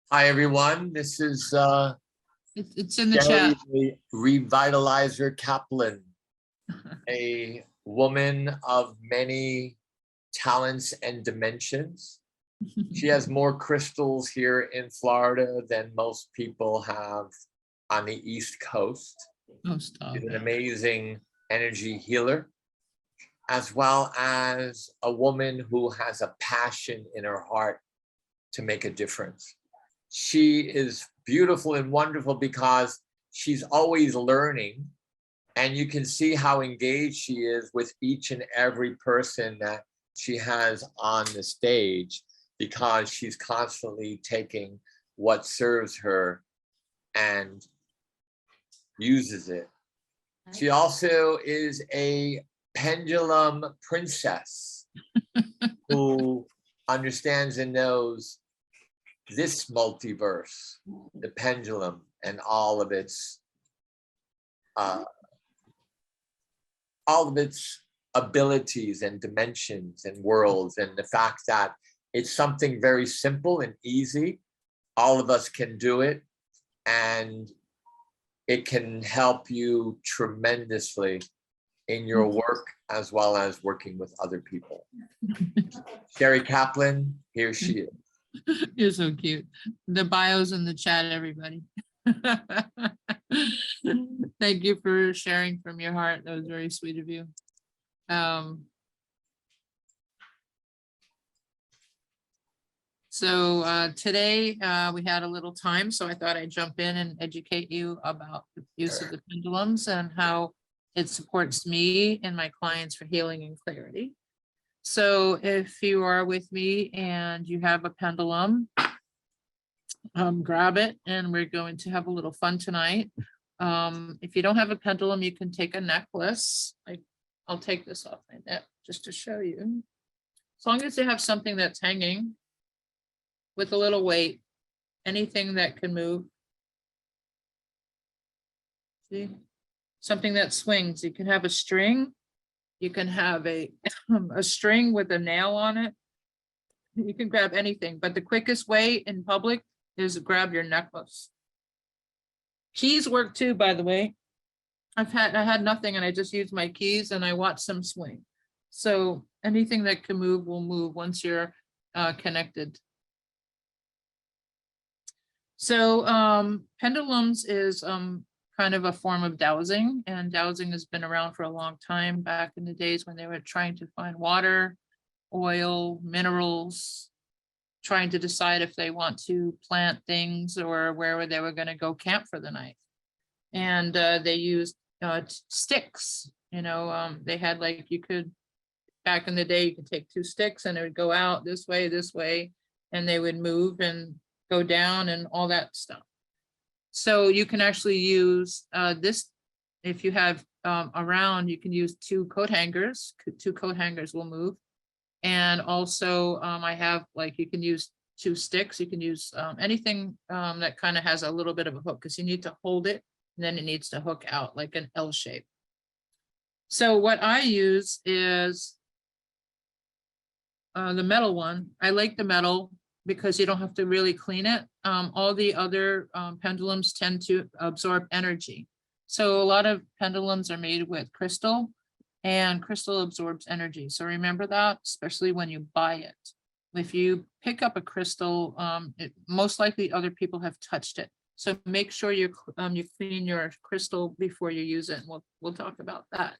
Hi, everyone. This is It's in the Sheri, chat. the Revitalizer Kaplan, a woman of many talents and dimensions. She has more crystals here in Florida than most people have on the East Coast. Oh, stop She's an it. amazing energy healer, as well as a woman who has a passion in her heart to make a difference. She is beautiful and wonderful because she's always learning, and you can see how engaged she is with each and every person that she has on the stage, because she's constantly taking what serves her and uses it. She also is a pendulum princess who understands and knows this multiverse, the pendulum, and all of its abilities and dimensions and worlds, and the fact that it's something very simple and easy. All of us can do it, and it can help you tremendously in your work as well as working with other people. Sheri Kaplan, here she is. You're so cute. The bio's in the chat, everybody. Thank you for sharing from your heart. That was very sweet of you. So today we had a little time, so I thought I'd jump in and educate you about the use of the pendulums and how it supports me and my clients for healing and clarity. So if you are with me and you have a pendulum, grab it, and we're going to have a little fun tonight. If you don't have a pendulum, you can take a necklace. I'll take this off my neck just to show you. As long as you have something that's hanging with a little weight, anything that can move. See? Something that swings. You can have a string. You can have a string with a nail on it. You can grab anything, but the quickest way in public is to grab your necklace. Keys work too, by the way. I had nothing and I just used my keys and I watched them swing. So anything that can move will move once you're connected. So pendulums is kind of a form of dowsing, and dowsing has been around for a long time, back in the days when they were trying to find water, oil, minerals, trying to decide if they want to plant things or where they were going to go camp for the night. And they used sticks, they had back in the day, you could take 2 sticks and it would go out this way, and they would move and go down and all that stuff. So you can actually use this, if you have around, you can use 2 coat hangers. 2 coat hangers will move. And also I have, you can use 2 sticks. You can use anything that kind of has a little bit of a hook, because you need to hold it and then it needs to hook out like an L shape. So what I use is the metal one. I like the metal because you don't have to really clean it. All the other pendulums tend to absorb energy. So a lot of pendulums are made with crystal, and crystal absorbs energy. So remember that, especially when you buy it. If you pick up a crystal, most likely other people have touched it. So make sure you clean your crystal before you use it. And we'll talk about that.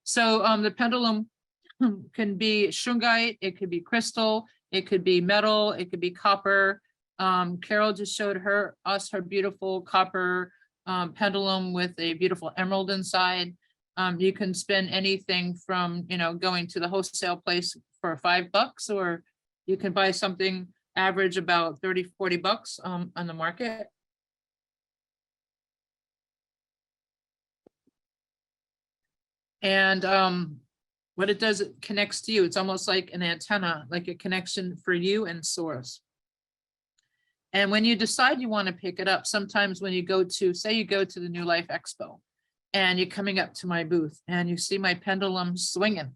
So the pendulum can be shungite, it could be crystal, it could be metal, it could be copper. Carol just showed us her beautiful copper pendulum with a beautiful emerald inside. You can spend anything from, going to the wholesale place for $5, or you can buy something average about 30, 40 bucks on the market. And what it does, it connects to you. It's almost like an antenna, like a connection for you and source. And when you decide you want to pick it up, sometimes when you go to, say you go to the New Life Expo and you're coming up to my booth and you see my pendulum swinging,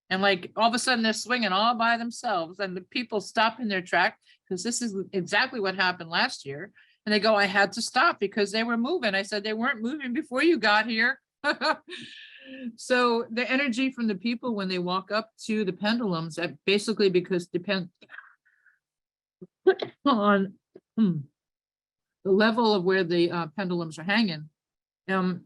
And like all of a sudden they're swinging all by themselves, and the people stop in their track, because this is exactly what happened last year. And they go, I had to stop because they were moving. I said, they weren't moving before you got here. So the energy from the people when they walk up to the pendulums, that basically, because depends on the level of where the pendulums are hanging, they'll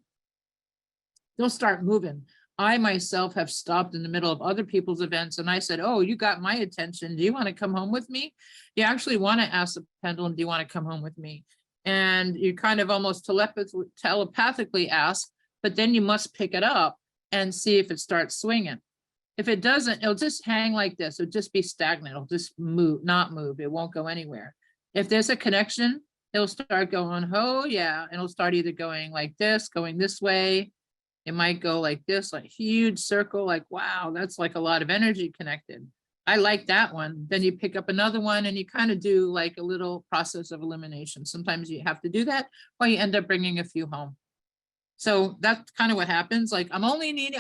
start moving. I myself have stopped in the middle of other people's events and I said, oh, you got my attention. Do you want to come home with me? You actually want to ask the pendulum, do you want to come home with me? And you kind of almost telepathically ask, but then you must pick it up and see if it starts swinging. If it doesn't, it'll just hang like this. It'll just be stagnant. It'll just move, not move. It won't go anywhere. If there's a connection, it'll start going, oh yeah. And it'll start either going like this, going this way. It might go like this, like huge circle, like, wow, that's like a lot of energy connected. I like that one. Then you pick up another one and you kind of do like a little process of elimination. Sometimes you have to do that, or you end up bringing a few home. So that's kind of what happens. Like I only need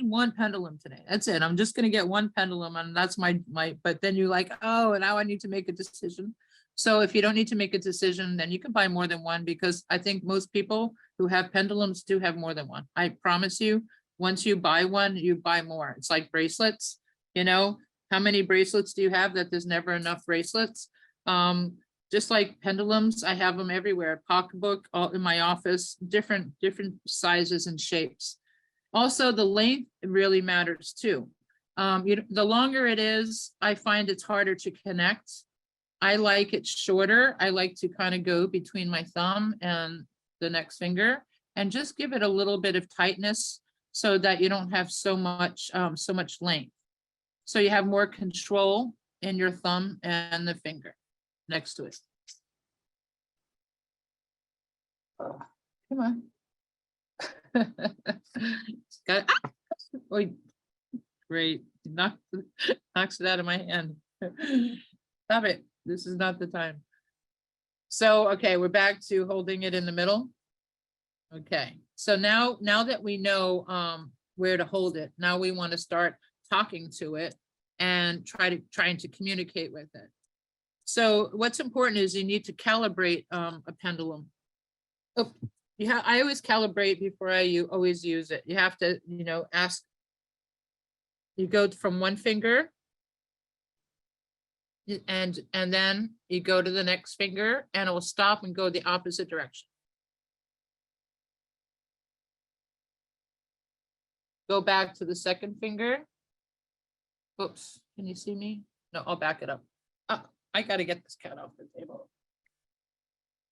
one pendulum today. That's it. I'm just going to get one pendulum, and that's my, but then you're like, oh, now I need to make a decision. So if you don't need to make a decision, then you can buy more than one, because I think most people who have pendulums do have more than one. I promise you, once you buy one, you buy more. It's like bracelets, you know, how many bracelets do you have that there's never enough bracelets? Just like pendulums, I have them everywhere, pocketbook, all in my office, different sizes and shapes. Also, the length really matters too. The longer it is, I find it's harder to connect. I like it shorter. I like to kind of go between my thumb and the next finger and just give it a little bit of tightness so that you don't have so much length. So you have more control in your thumb and the finger next to it. Oh, come on. Oh, great. Knocks it out of my hand. Stop it. This is not the time. So, okay, we're back to holding it in the middle. Okay, so now that we know where to hold it, now we want to start talking to it and trying to communicate with it. So what's important is you need to calibrate a pendulum. Oh, I always calibrate before I always use it. You have to, ask. You go from one finger, and then you go to the next finger, and it will stop and go the opposite direction. Go back to the second finger. Oops, can you see me? No, I'll back it up. Oh, I got to get this cat off the table.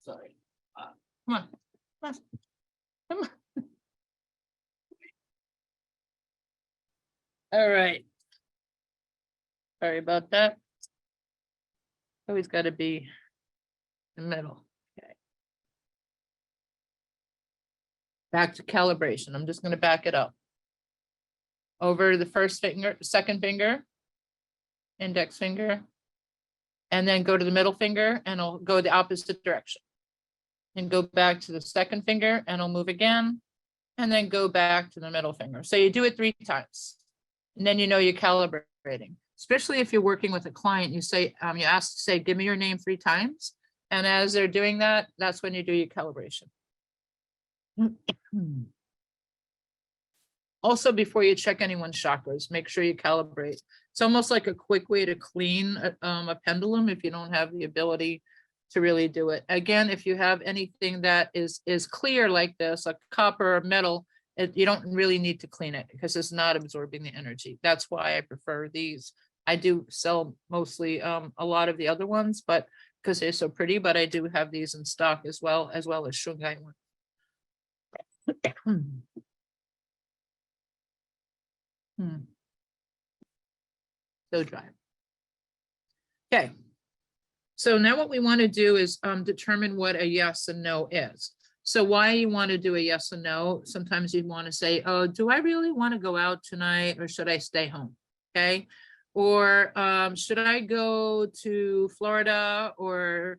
Sorry. Come on. Come on. All right. Sorry about that. Always got to be in the middle. Okay. Back to calibration. I'm just going to back it up. Over the first finger, second finger, index finger, and then go to the middle finger and I'll go the opposite direction. And go back to the second finger and I'll move again, and then go back to the middle finger. So you do it 3 times, and then you're calibrating. Especially if you're working with a client, you say, you ask to say, give me your name 3 times. And as they're doing that, that's when you do your calibration. Also, before you check anyone's chakras, make sure you calibrate. It's almost like a quick way to clean a pendulum if you don't have the ability to really do it. Again, if you have anything that is clear like this, like copper or metal, you don't really need to clean it because it's not absorbing the energy. That's why I prefer these. I do sell mostly a lot of the other ones, but because they're so pretty, but I do have these in stock as well as Shungite ones. So dry. Okay. So now what we want to do is determine what a yes and no is. So why you want to do a yes and no? Sometimes you want to say, oh, do I really want to go out tonight, or should I stay home? Okay. Or should I go to Florida or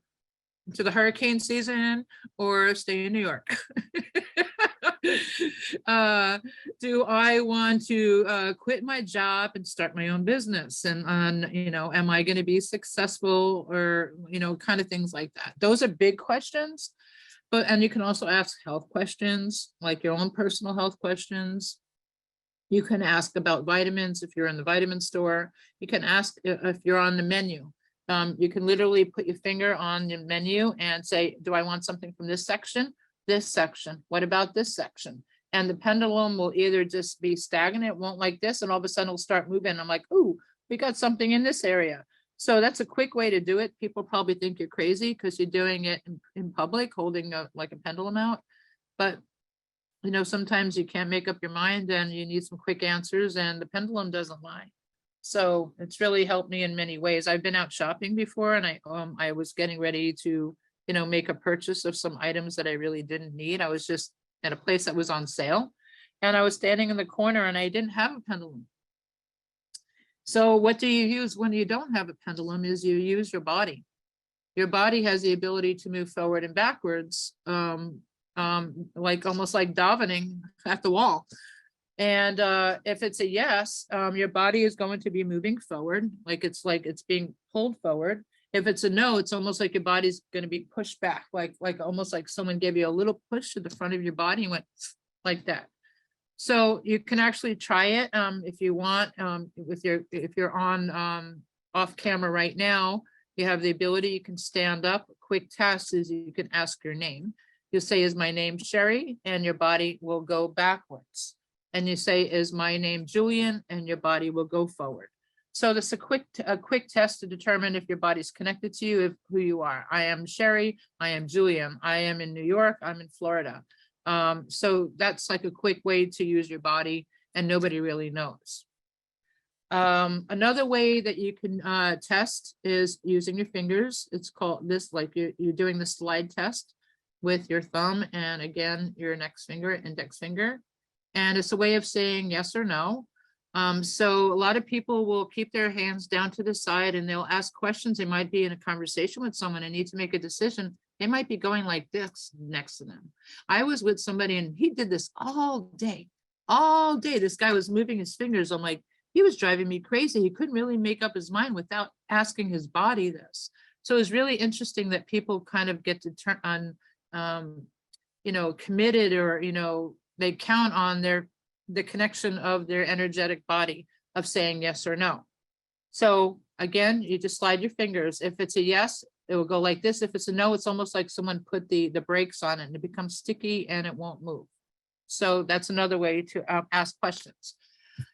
to the hurricane season, or stay in New York? Do I want to quit my job and start my own business? And am I going to be successful, or, kind of things like that. Those are big questions. And you can also ask health questions, like your own personal health questions. You can ask about vitamins if you're in the vitamin store. You can ask if you're on the menu. You can literally put your finger on the menu and say, do I want something from this section? This section. What about this section? And the pendulum will either just be stagnant, it won't like this, and all of a sudden it'll start moving. I'm like, ooh, we got something in this area. So that's a quick way to do it. People probably think you're crazy because you're doing it in public, holding like a pendulum out. But sometimes you can't make up your mind and you need some quick answers, and the pendulum doesn't lie. So it's really helped me in many ways. I've been out shopping before, and I was getting ready to, make a purchase of some items that I really didn't need. I was just at a place that was on sale, and I was standing in the corner and I didn't have a pendulum. So what do you use when you don't have a pendulum is you use your body. Your body has the ability to move forward and backwards, like almost like davening at the wall. And if it's a yes, your body is going to be moving forward, like it's being pulled forward. If it's a no, it's almost like your body's going to be pushed back, like almost like someone gave you a little push to the front of your body and went like that. So you can actually try it if you want. If you're on off camera right now, you have the ability, you can stand up. A quick test is you can ask your name. You say, is my name Sheri? And your body will go backwards. And you say, is my name Julian? And your body will go forward. So this is a quick test to determine if your body's connected to you, who you are. I am Sheri, I am Julian, I am in New York, I'm in Florida. So that's like a quick way to use your body, and nobody really knows. Another way that you can test is using your fingers. It's called this, like you're doing the slide test with your thumb and again, your index finger. And it's a way of saying yes or no. So a lot of people will keep their hands down to the side and they'll ask questions. They might be in a conversation with someone and need to make a decision. They might be going like this next to them. I was with somebody and he did this all day. This guy was moving his fingers. I'm like, he was driving me crazy. He couldn't really make up his mind without asking his body this. So it's really interesting that people kind of get to turn on, committed, or, they count on the connection of their energetic body of saying yes or no. So again, you just slide your fingers. If it's a yes, it will go like this. If it's a no, it's almost like someone put the brakes on it and it becomes sticky and it won't move. So that's another way to ask questions.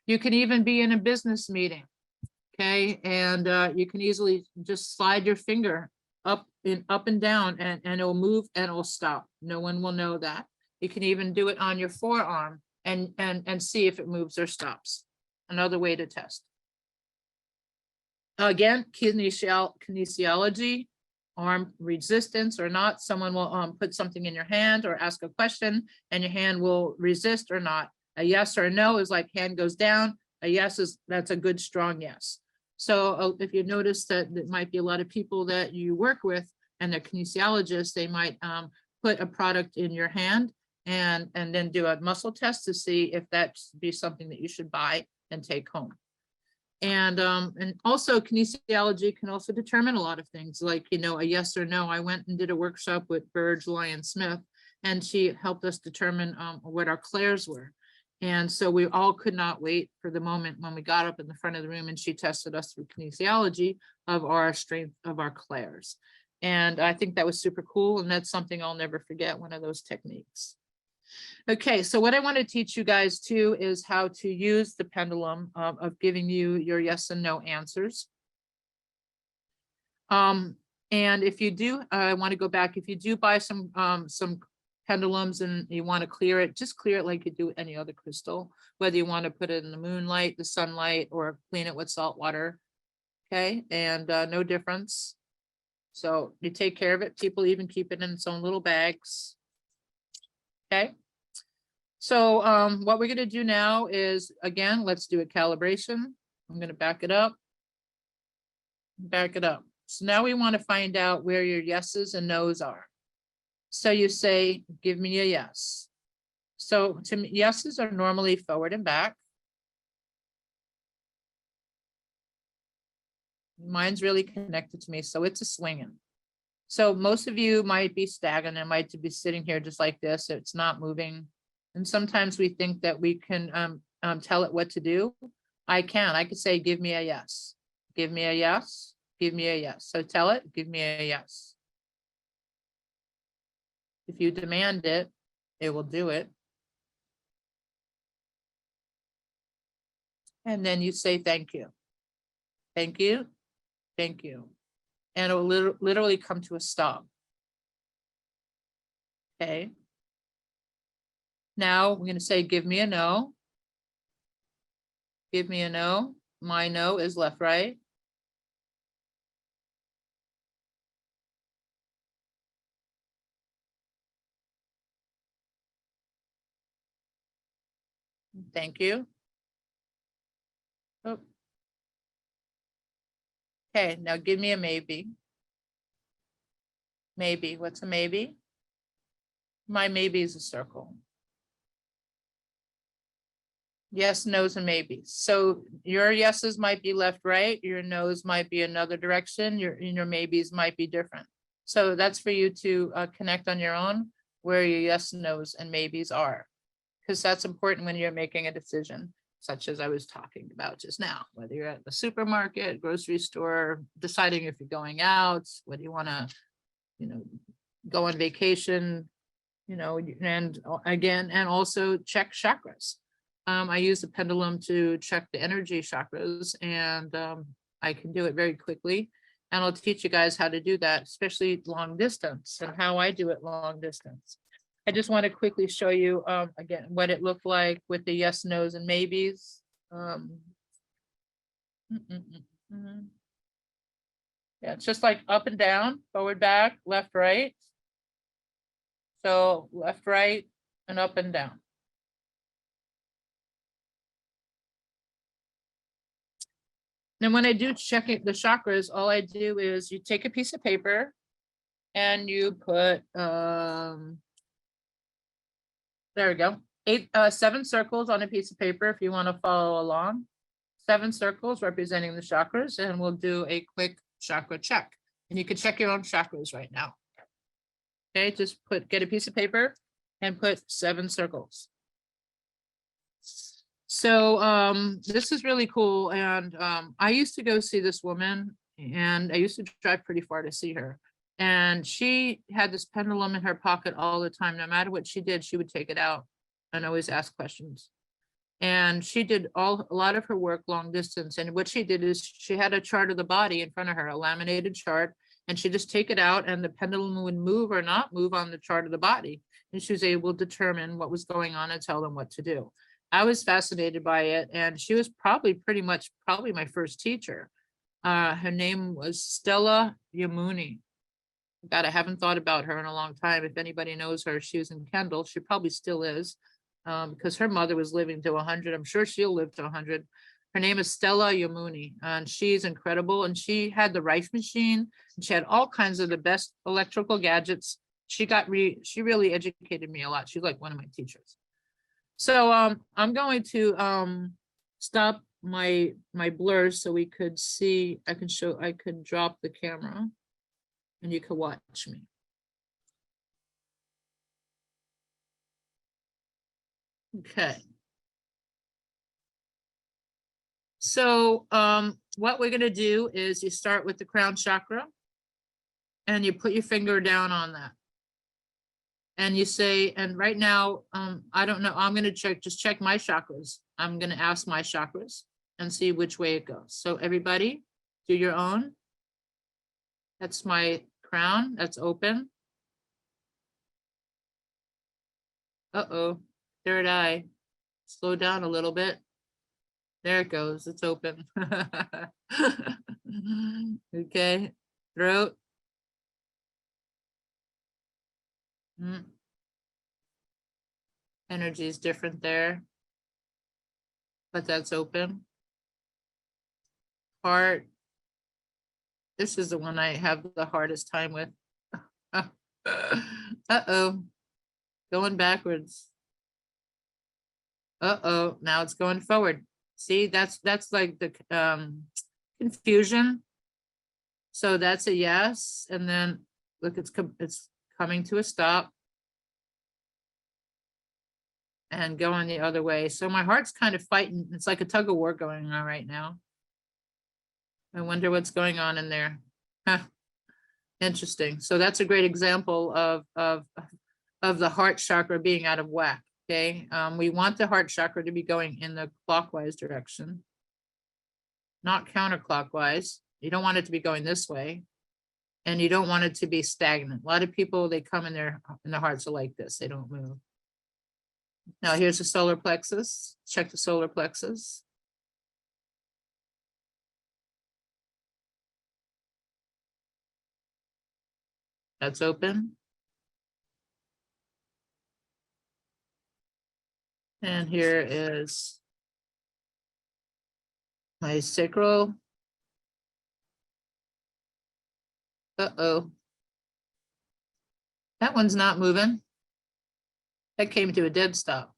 You can even be in a business meeting, okay? And you can easily just slide your finger up and down and it will move and it will stop. No one will know that. You can even do it on your forearm and see if it moves or stops. Another way to test. Again, kinesiology, arm resistance or not. Someone will put something in your hand or ask a question and your hand will resist or not. A yes or a no is like hand goes down. A yes that's a good strong yes. So if you notice that there might be a lot of people that you work with and they're kinesiologists, they might put a product in your hand and then do a muscle test to see if that should be something that you should buy and take home. And also kinesiology can also determine a lot of things like, a yes or no. I went and did a workshop with Burge Lyon Smith, and she helped us determine what our clairs were. And so we all could not wait for the moment when we got up in the front of the room and she tested us through kinesiology of our strength of our clairs. And I think that was super cool. And that's something I'll never forget, one of those techniques. Okay, so what I want to teach you guys too is how to use the pendulum of giving you your yes and no answers. And if you do, I want to go back. If you do buy some pendulums and you want to clear it, just clear it like you do any other crystal, whether you want to put it in the moonlight, the sunlight, or clean it with salt water. Okay, and no difference. So you take care of it. People even keep it in its own little bags. Okay. So what we're going to do now is, again, let's do a calibration. I'm going to back it up. So now we want to find out where your yeses and nos are. So you say, give me a yes. So to me, yeses are normally forward and back. Mine's really connected to me, so it's a swinging. So most of you might be stagnant, might be sitting here just like this. It's not moving. And sometimes we think that we can tell it what to do. I could say, give me a yes, give me a yes, give me a yes. So tell it, give me a yes. If you demand it, it will do it. And then you say, thank you, thank you, thank you. And it will literally come to a stop. Okay. Now we're going to say, give me a no. Give me a no. My no is left, right. Thank you. Oh. Okay, now give me a maybe. Maybe, what's a maybe? My maybe is a circle. Yes, no's, and maybes. So your yeses might be left, right. Your no's might be another direction. Your maybes might be different. So that's for you to connect on your own where your yes, no's, and maybes are, because that's important when you're making a decision, such as I was talking about just now, whether you're at the supermarket, grocery store, deciding if you're going out, whether you want to, go on vacation, and again, and also check chakras. I use the pendulum to check the energy chakras, and I can do it very quickly. And I'll teach you guys how to do that, especially long distance, and how I do it long distance. I just want to quickly show you again what it looked like with the yes, no's, and maybes. Yeah, it's just like up and down, forward, back, left, right. So left, right, and up and down. Then when I do check it, the chakras, all I do is you take a piece of paper and you put, there we go, 7 circles on a piece of paper if you want to follow along. 7 circles representing the chakras, and we'll do a quick chakra check. And you can check your own chakras right now. Okay, just get a piece of paper and put 7 circles. So this is really cool. And I used to go see this woman, and I used to drive pretty far to see her. And she had this pendulum in her pocket all the time. No matter what she did, she would take it out and always ask questions. And she did a lot of her work long distance. And what she did is she had a chart of the body in front of her, a laminated chart, and she just take it out and the pendulum would move or not move on the chart of the body. And she was able to determine what was going on and tell them what to do. I was fascinated by it. And she was probably my first teacher. Her name was Stella Yamuni. God, I haven't thought about her in a long time. If anybody knows her, she was in Kendall. She probably still is, because her mother was living to 100. I'm sure she'll live to 100. Her name is Stella Yamuni, and she's incredible. And she had the Rife machine, and she had all kinds of the best electrical gadgets. She really educated me a lot. She's like one of my teachers. So I'm going to stop my blur so we could see. I could drop the camera and you can watch me. Okay. So what we're going to do is you start with the crown chakra and you put your finger down on that. And you say, and right now, I don't know, I'm going to just check my chakras. I'm going to ask my chakras and see which way it goes. So everybody do your own. That's my crown, that's open. Uh-oh, third eye. Slow down a little bit. There it goes, it's open. Okay, throat. Energy is different there, but that's open. Heart. This is the one I have the hardest time with. Uh-oh, going backwards. Uh-oh, now it's going forward. See, that's like the confusion. So that's a yes. And then look, it's coming to a stop and going the other way. So my heart's kind of fighting. It's like a tug of war going on right now. I wonder what's going on in there. Huh. Interesting. So that's a great example of the heart chakra being out of whack. Okay. We want the heart chakra to be going in the clockwise direction, not counterclockwise. You don't want it to be going this way, and you don't want it to be stagnant. A lot of people, they come in their hearts are like this. They don't move. Now here's the solar plexus. Check the solar plexus. That's open. And here is my sacral. Uh-oh. That one's not moving. That came to a dead stop.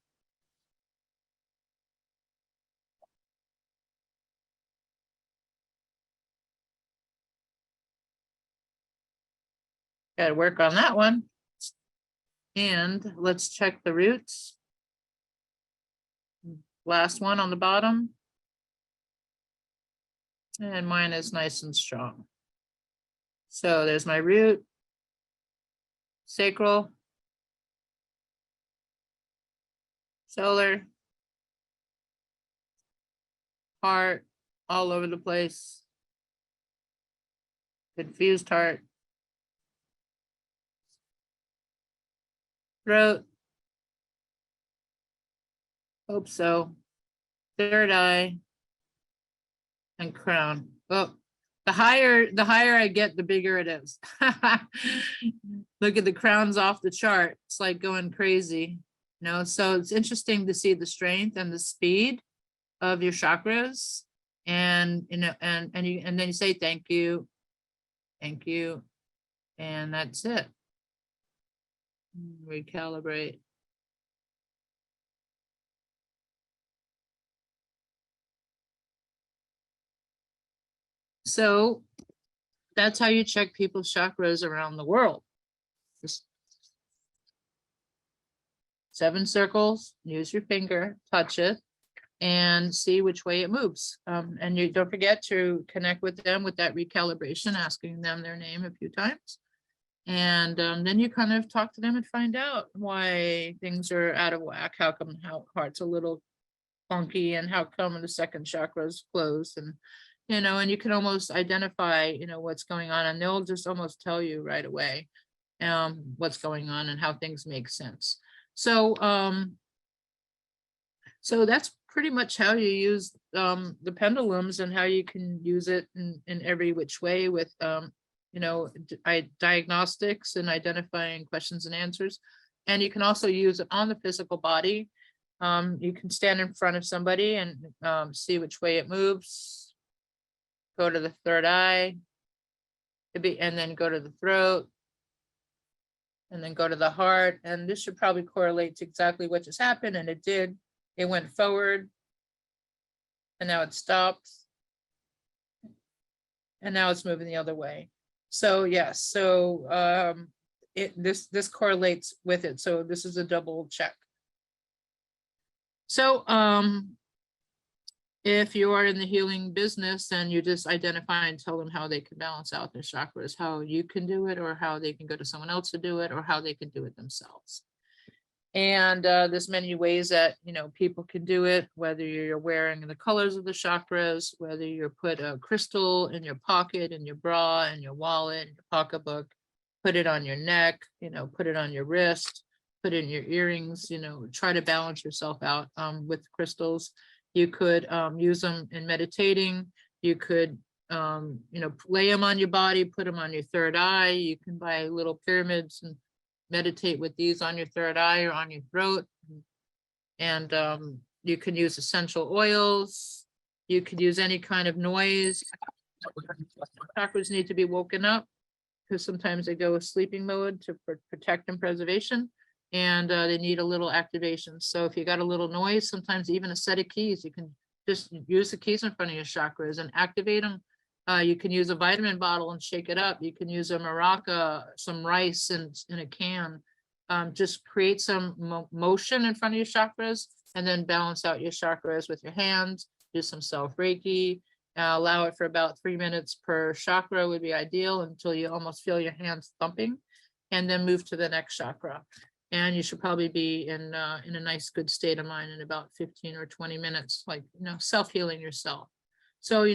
Got to work on that one. And let's check the roots. Last one on the bottom. And mine is nice and strong. So there's my root, sacral, solar, heart, all over the place, confused heart, throat, hope so, third eye, and crown. Well, the higher I get, the bigger it is. Look at the crowns off the chart. It's like going crazy. You know, so it's interesting to see the strength and the speed of your chakras. And you know, and then you say thank you, and that's it. Recalibrate. So that's how you check people's chakras around the world. Just 7 circles, use your finger, touch it, and see which way it moves. And you don't forget to connect with them with that recalibration, asking them their name a few times. And then you kind of talk to them and find out why things are out of whack, how come heart's a little funky, and how come the second chakra is closed, and you know, and you can almost identify, you know, what's going on, and they'll just almost tell you right away what's going on and how things make sense. So so that's pretty much how you use the pendulums, and how you can use it in every which way with you know, diagnostics and identifying questions and answers. And you can also use it on the physical body. You can stand in front of somebody and see which way it moves. Go to the third eye, and then go to the throat, and then go to the heart. And this should probably correlate to exactly what just happened. And it did. It went forward, and now it stopped, and now it's moving the other way. So yes, so this correlates with it. So this is a double check. So if you are in the healing business and you just identify and tell them how they can balance out their chakras, how you can do it, or how they can go to someone else to do it, or how they can do it themselves. And there's many ways that, you know, people can do it, whether you're wearing the colors of the chakras, whether you put a crystal in your pocket, in your bra, in your wallet, in your pocketbook, put it on your neck, you know, put it on your wrist, put it in your earrings, you know, try to balance yourself out with crystals. You could use them in meditating. You could, you know, lay them on your body, put them on your third eye. You can buy little pyramids and meditate with these on your third eye or on your throat. And you can use essential oils. You could use any kind of noise. Chakras need to be woken up, because sometimes they go sleeping mode to protect and preservation. and they need a little activation. So if you got a little noise, sometimes even a set of keys, you can just use the keys in front of your chakras and activate them. You can use a vitamin bottle and shake it up. You can use a maraca, some rice in a can. Just create some motion in front of your chakras, and then balance out your chakras with your hands. Do some self Reiki. Allow it for about 3 minutes per chakra would be ideal, until you almost feel your hands thumping, and then move to the next chakra. And you should probably be in a nice, good state of mind in about 15 or 20 minutes, like, self-healing yourself. So,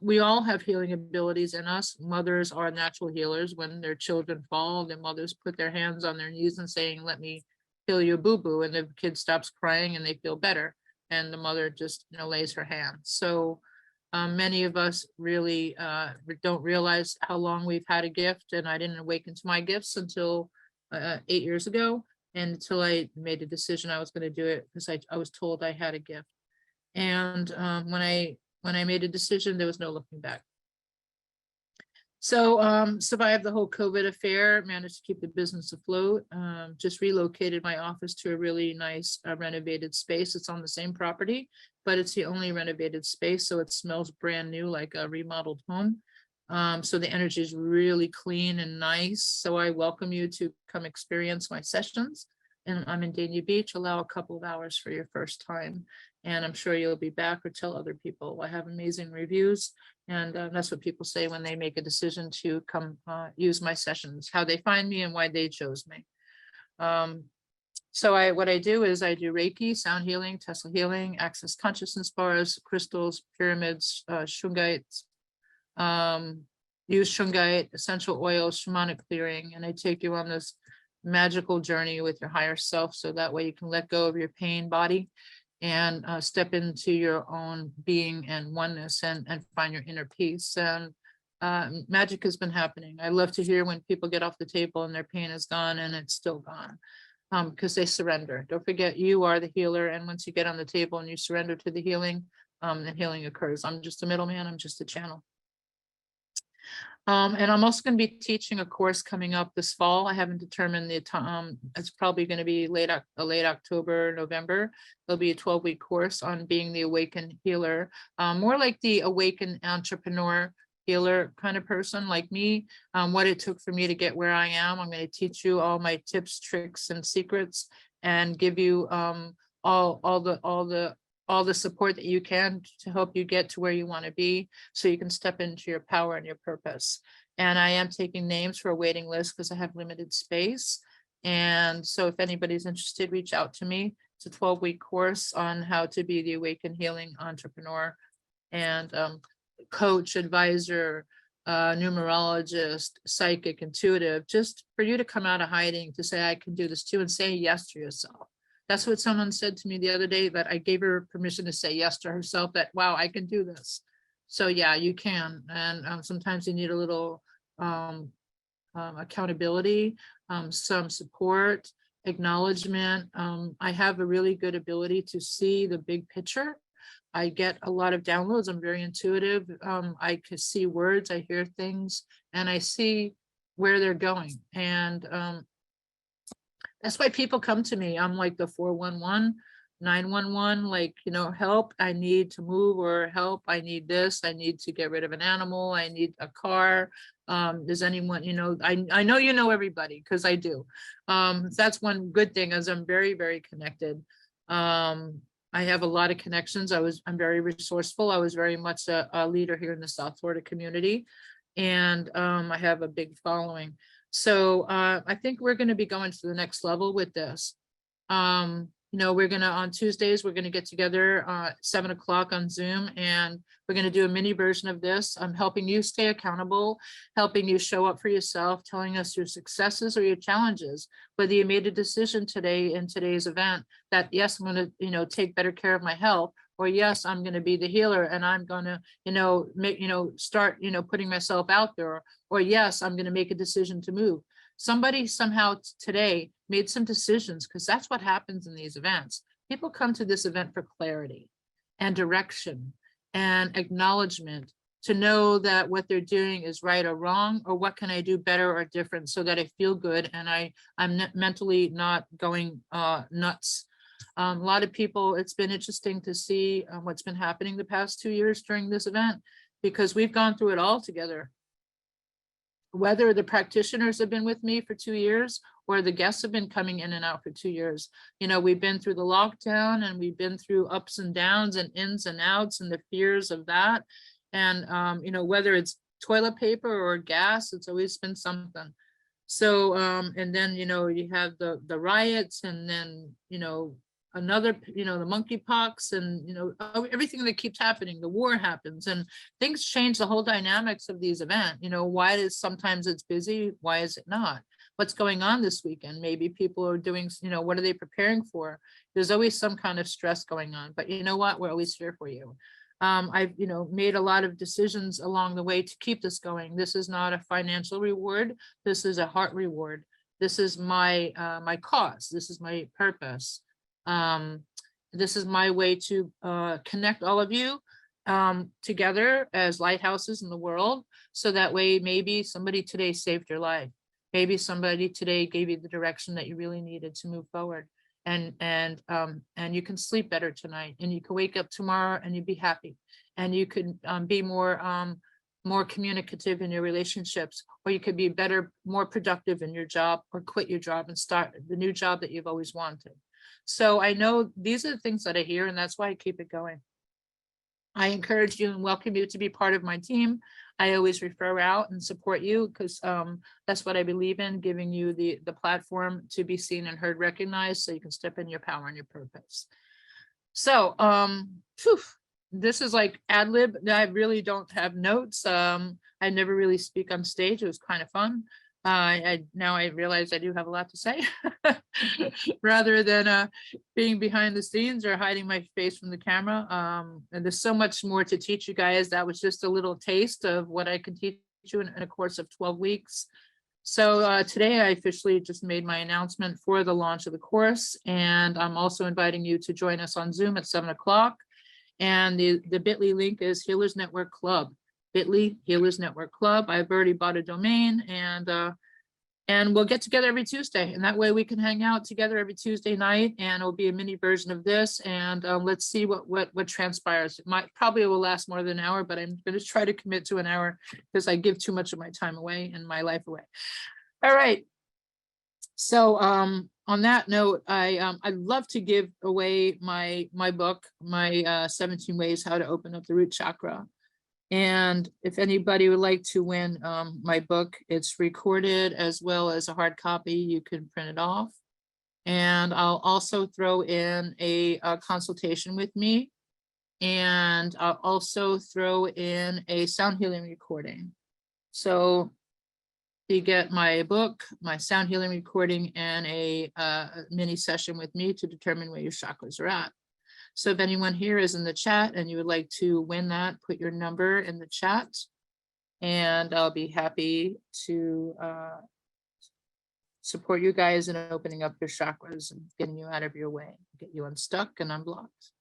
we all have healing abilities in us. Mothers are natural healers. When their children fall, their mothers put their hands on their knees and saying, let me heal your boo-boo. And the kid stops crying and they feel better. And the mother just, lays her hand. So many of us really don't realize how long we've had a gift. And I didn't awaken to my gifts until 8 years ago. And until I made a decision I was going to do it, because I was told I had a gift. And when I made a decision, there was no looking back. So survived the whole COVID affair, managed to keep the business afloat, just relocated my office to a really nice renovated space. It's on the same property, but it's the only renovated space. So it smells brand new, like a remodeled home. So the energy is really clean and nice. So I welcome you to come experience my sessions. And I'm in Dania Beach. Allow a couple of hours for your first time. And I'm sure you'll be back or tell other people. I have amazing reviews. And that's what people say when they make a decision to come use my sessions, how they find me and why they chose me. So what I do is I do Reiki, sound healing, TESLA healing, access consciousness bars, crystals, pyramids, Shungites, use Shungite, essential oils, shamanic clearing. And I take you on this magical journey with your higher self. So that way you can let go of your pain body and step into your own being and oneness and find your inner peace. And magic has been happening. I love to hear when people get off the table and their pain is gone, and it's still gone because they surrender. Don't forget, you are the healer. And once you get on the table and you surrender to the healing, then healing occurs. I'm just a middleman. I'm just a channel. And I'm also going to be teaching a course coming up this fall. I haven't determined the time. It's probably going to be late October, November. There'll be a 12-week course on being the awakened healer, more like the awakened entrepreneur healer kind of person like me. What it took for me to get where I am. I'm going to teach you all my tips, tricks, and secrets, and give you all the support that you can to help you get to where you want to be, so you can step into your power and your purpose. And I am taking names for a waiting list because I have limited space. And so if anybody's interested, reach out to me. It's a 12-week course on how to be the awakened healing entrepreneur and coach, advisor, numerologist, psychic, intuitive, just for you to come out of hiding, to say, I can do this too, and say yes to yourself. That's what someone said to me the other day, that I gave her permission to say yes to herself, that, wow, I can do this. So yeah, you can. And sometimes you need a little accountability, some support, acknowledgement. I have a really good ability to see the big picture. I get a lot of downloads. I'm very intuitive. I can see words, I hear things, and I see where they're going. And that's why people come to me. I'm like the 411, 911, like, help, I need to move, or help, I need this, I need to get rid of an animal, I need a car. Does anyone, I know you know everybody, because I do. That's one good thing, is I'm very, very connected. I have a lot of connections. I'm very resourceful. I was very much a leader here in the South Florida community, and I have a big following. So I think we're going to be going to the next level with this. We're going to, on Tuesdays, we're going to get together 7 o'clock on Zoom, and we're going to do a mini version of this. I'm helping you stay accountable, helping you show up for yourself, telling us your successes or your challenges, whether you made a decision today in today's event that, yes, I'm going to, take better care of my health, or yes, I'm going to be the healer and I'm going to, start, putting myself out there, or yes, I'm going to make a decision to move. Somebody somehow today made some decisions, because that's what happens in these events. People come to this event for clarity and direction and acknowledgement to know that what they're doing is right or wrong, or what can I do better or different so that I feel good and I'm mentally not going nuts. A lot of people, it's been interesting to see what's been happening the past 2 years during this event, because we've gone through it all together. Whether the practitioners have been with me for 2 years or the guests have been coming in and out for 2 years. You know, we've been through the lockdown and we've been through ups and downs and ins and outs and the fears of that. And, you know, whether it's toilet paper or gas, it's always been something. So, and then, you know, you have the riots, and then, you know, another, you know, the monkeypox, and, you know, everything that keeps happening, the war happens, and things change the whole dynamics of these events. You know, why is sometimes it's busy? Why is it not? What's going on this weekend? Maybe people are doing, you know, what are they preparing for? There's always some kind of stress going on, but you know what? We're always here for you. I've, you know, made a lot of decisions along the way to keep this going. This is not a financial reward. This is a heart reward. This is my my cause. This is my purpose. This is my way to connect all of you together as lighthouses in the world. So that way, maybe somebody today saved your life. Maybe somebody today gave you the direction that you really needed to move forward. And you can sleep better tonight, and you can wake up tomorrow and you'd be happy, and you could be more communicative in your relationships, or you could be better, more productive in your job, or quit your job and start the new job that you've always wanted. So I know these are the things that I hear, and that's why I keep it going. I encourage you and welcome you to be part of my team. I always refer out and support you, because that's what I believe in, giving you the platform to be seen and heard, recognized, so you can step in your power and your purpose. So this is like ad lib. I really don't have notes. I never really speak on stage. It was kind of fun. Now I realize I do have a lot to say rather than being behind the scenes or hiding my face from the camera. And there's so much more to teach you guys. That was just a little taste of what I can teach you in a course of 12 weeks. So today I officially just made my announcement for the launch of the course. And I'm also inviting you to join us on Zoom at 7 o'clock. And the bit.ly link is Healers Network Club. bit.ly Healers Network Club. I've already bought a domain, and we'll get together every Tuesday, and that way we can hang out together every Tuesday night, and it'll be a mini version of this. And let's see what transpires. It probably will last more than an hour, but I'm going to try to commit to an hour, because I give too much of my time away and my life away. All right. So on that note, I'd love to give away my book, my 17 ways how to open up the root chakra. And if anybody would like to win my book, it's recorded as well as a hard copy. You can print it off. And I'll also throw in a consultation with me. And I'll also throw in a sound healing recording. So you get my book, my sound healing recording, and a mini session with me to determine where your chakras are at. So if anyone here is in the chat and you would like to win that, put your number in the chat, and I'll be happy to support you guys in opening up your chakras and getting you out of your way, get you unstuck and unblocked.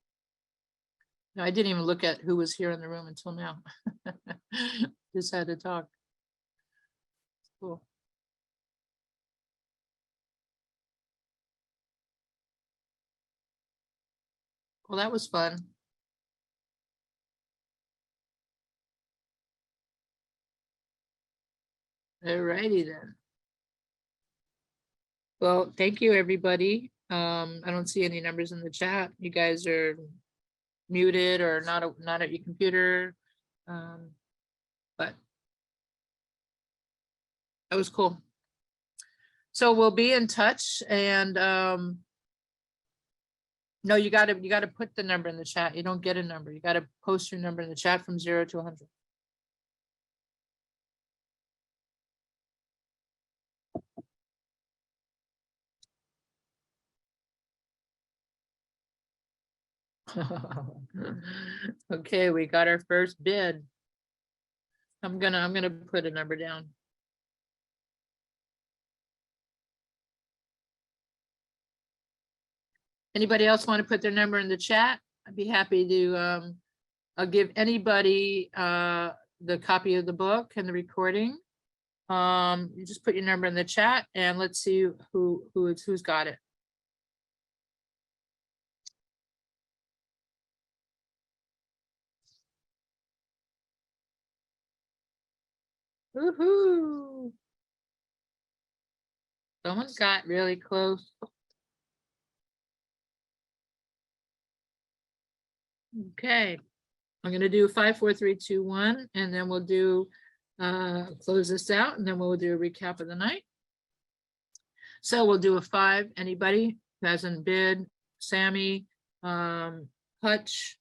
No, I didn't even look at who was here in the room until now. Just had to talk. Cool. Well, that was fun. All righty then. Well, thank you, everybody. I don't see any numbers in the chat. You guys are muted or not at your computer. But that was cool. So we'll be in touch, and no, you gotta put the number in the chat. You don't get a number. You gotta post your number in the chat from 0 to 100. Okay, we got our first bid. I'm gonna put a number down. Anybody else want to put their number in the chat? I'd be happy to I'll give anybody the copy of the book and the recording, you just put your number in the chat and let's see who's got it. Woohoo! Someone got really close. Okay, I'm gonna do 5, 4, 3, 2, 1, and then we'll do close this out, and then we'll do a recap of the night. So we'll do a 5. Anybody who hasn't bid, Sammy, Hutch.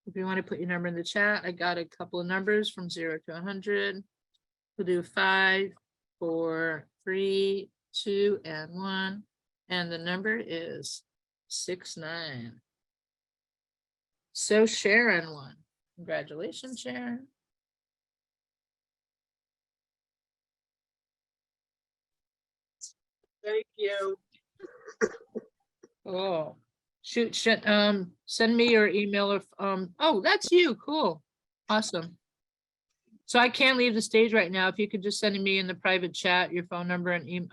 If you want to put your number in the chat, I got a couple of numbers from 0 to 100. We'll do 5, 4, 3, 2, and 1, and the number is 69. So Sharon won. Congratulations, Sharon. Thank you. Oh, shoot, send me your email if, oh, that's you. Cool. Awesome. So I can't leave the stage right now. If you could just send me in the private chat your phone number and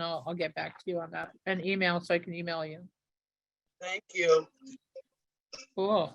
I'll get back to you on that, and email so I can email you. Thank you. Cool.